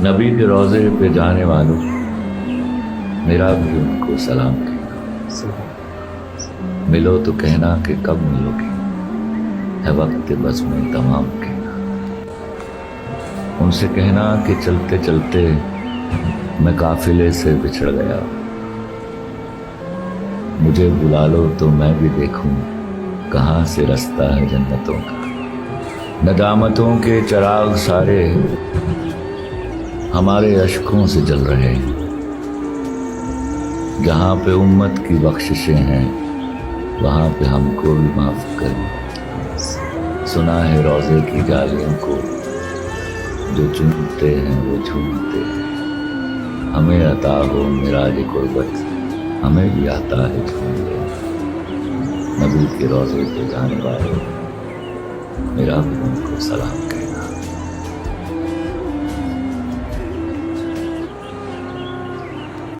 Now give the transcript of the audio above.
نبی کے روضے پہ جانے والوں، میرا بھی ان کو سلام کہنا۔ ملو تو کہنا کہ کب ملو گے، ہے وقت بس میں تمام کہنا۔ ان سے کہنا کہ چلتے چلتے میں قافلے سے بچھڑ گیا، مجھے بلا لو تو میں بھی دیکھوں کہاں سے رستہ ہے جنتوں کا۔ ندامتوں کے چراغ سارے ہمارے اشکوں سے جل رہے ہیں، جہاں پہ امت کی بخششیں ہیں وہاں پہ ہم کو بھی معاف کر۔ سنا ہے روضے کی جالیوں کو جو چنتے ہیں وہ جھومتے ہیں، ہمیں عطا ہو معراج قربت، ہمیں بھی آتا ہے جھومنے۔ نبی کے روضے پہ جانے والے، میرا بھی ان کو سلام۔